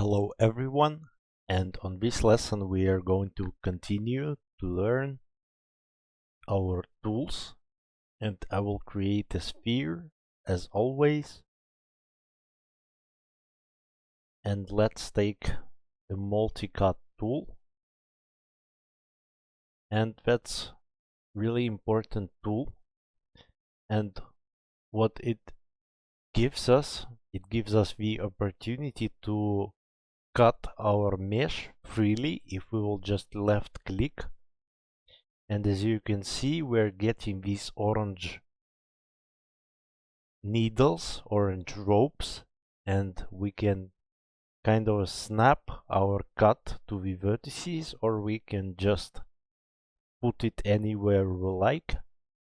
Hello everyone, and on this lesson we are going to continue to learn our tools, and I will create a sphere as always. And let's take the multi-cut tool, and that's really important tool. And what it gives us the opportunity to cut our mesh freely if we will just left click. And as you can see, we're getting these orange needles, orange ropes, and we can kind of snap our cut to the vertices, or we can just put it anywhere we like.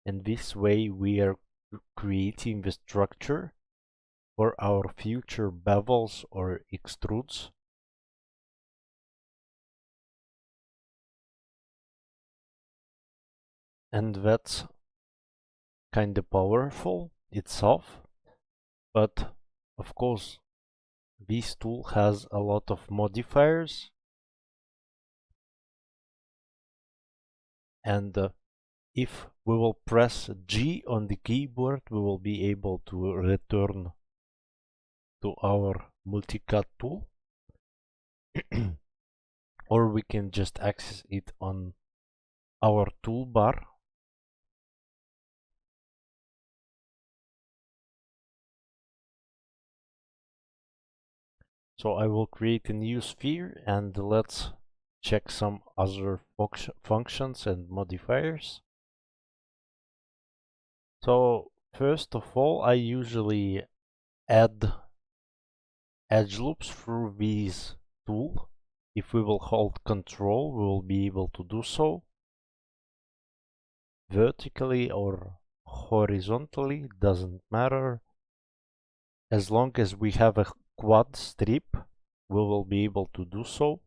And this way we are creating the structure for our future bevels or extrudes. And that's kind of powerful itself, but of course this tool has a lot of modifiers, and if we will press G on the keyboard, we will be able to return to our multi-cut tool, or we can just access it on our toolbar. So I will create a new sphere, and let's check some other functions and modifiers. So first of all, I usually add edge loops through this tool. If we will hold Control, we will be able to do so vertically or horizontally, doesn't matter. As long as we have a quad strip, we will be able to do so.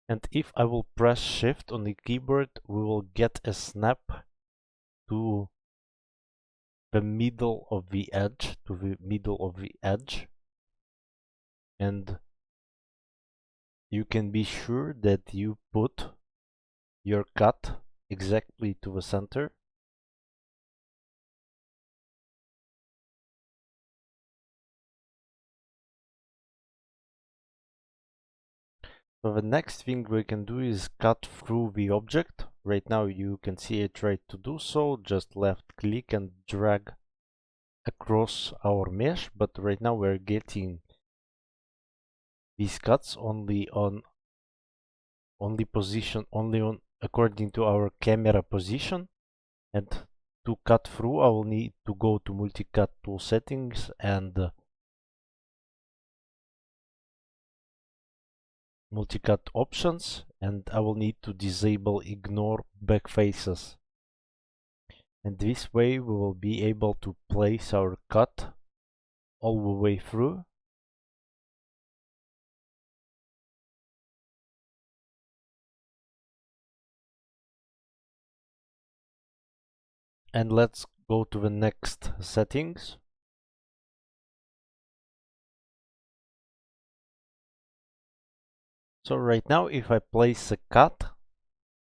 And if I will press Shift on the keyboard, we will get a snap to the middle of the edge, and you can be sure that you put your cut exactly to the center. So the next thing we can do is cut through the object. Right now you can see I tried to do so, just left click and drag across our mesh, but right now we're getting these cuts only on according to our camera position. And to cut through, I will need to go to multi-cut tool settings and multi-cut options, and I will need to disable ignore back faces. And this way we will be able to place our cut all the way through. And let's go to the next settings. So right now, if I place a cut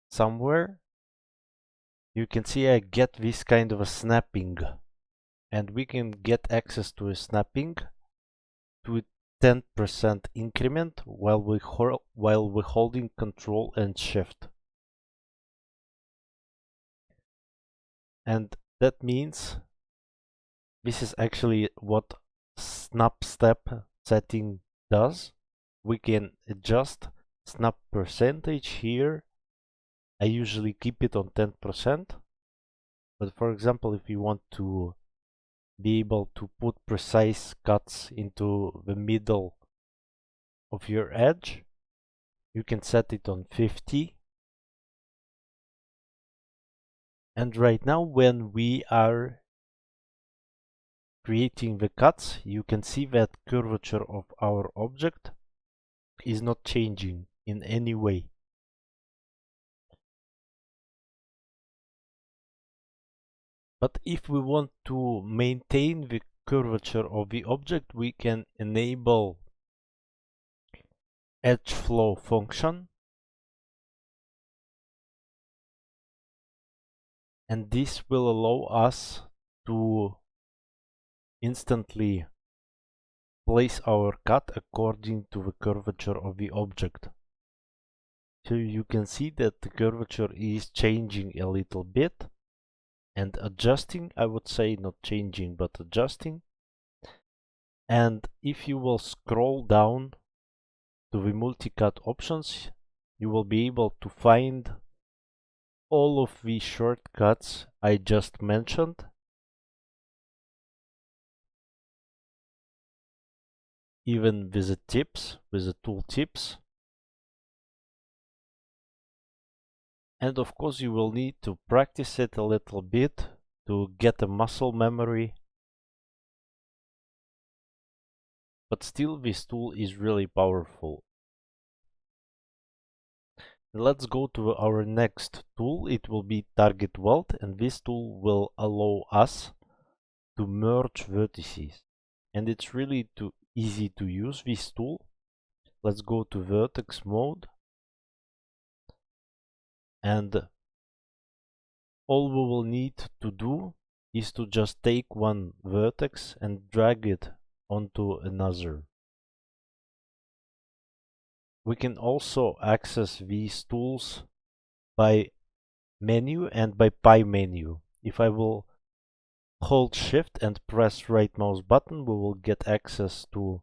somewhere, you can see I get this kind of a snapping, and we can get access to a snapping to a 10% increment while we're holding Control and Shift. And that means this is actually what snap step setting does. We can adjust snap percentage here. I usually keep it on 10%, but for example, if you want to be able to put precise cuts into the middle of your edge, you can set it on 50. And right now, when we are creating the cuts, you can see that curvature of our object is not changing in any way. But if we want to maintain the curvature of the object, we can enable edge flow function, and this will allow us to instantly place our cut according to the curvature of the object. So you can see that the curvature is changing a little bit and adjusting, I would say not changing but adjusting. And if you will scroll down to the multi-cut options, you will be able to find all of the shortcuts I just mentioned, even with the tips, with the tool tips. And of course you will need to practice it a little bit to get a muscle memory. But still this tool is really powerful. Let's go to our next tool. It will be target weld, and this tool will allow us to merge vertices. And it's really easy to use this tool. Let's go to vertex mode. And all we will need to do is to just take one vertex and drag it onto another. We can also access these tools by menu and by pie menu. If I will hold shift and press right mouse button, we will get access to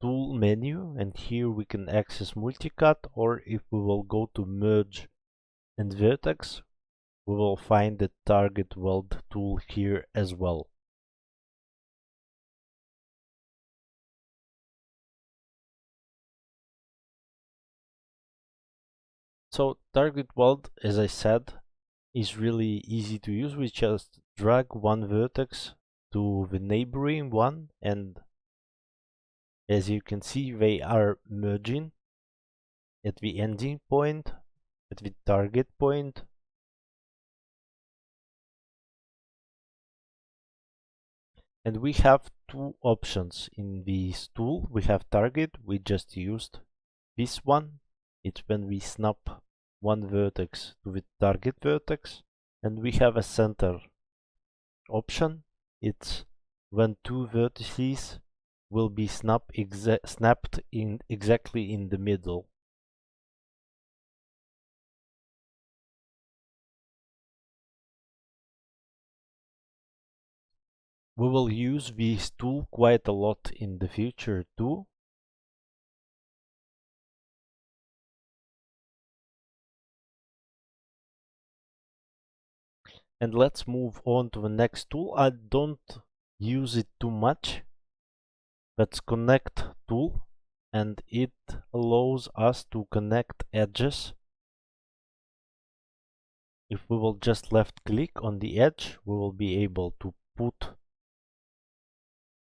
tool menu, and here we can access multicut, or if we will go to merge and vertex, we will find the target weld tool here as well. So target weld, as I said, is really easy to use. We just drag one vertex to the neighboring one, and as you can see, they are merging at the ending point, at the target point. And we have two options in this tool. We have target, we just used this one. It's when we snap one vertex to the target vertex. And we have a center option. It's when two vertices will be snapped exactly in the middle. We will use this tool quite a lot in the future too. And let's move on to the next tool. I don't use it too much. That's connect tool, and it allows us to connect edges. If we will just left click on the edge, we will be able to put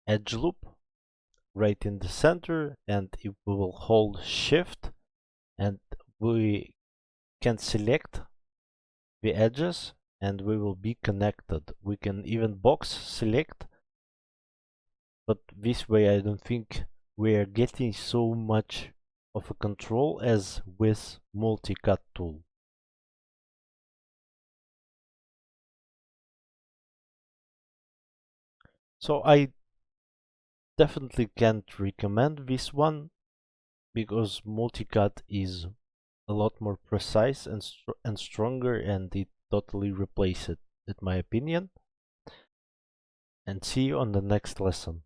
edge loop right in the center, and if we will hold shift and we can select the edges and we will be connected. We can even box select, but this way I don't think we are getting so much of a control as with multi-cut tool. So I definitely can't recommend this one because multi-cut is a lot more precise and stronger, and it totally replaces it, in my opinion. And see you on the next lesson.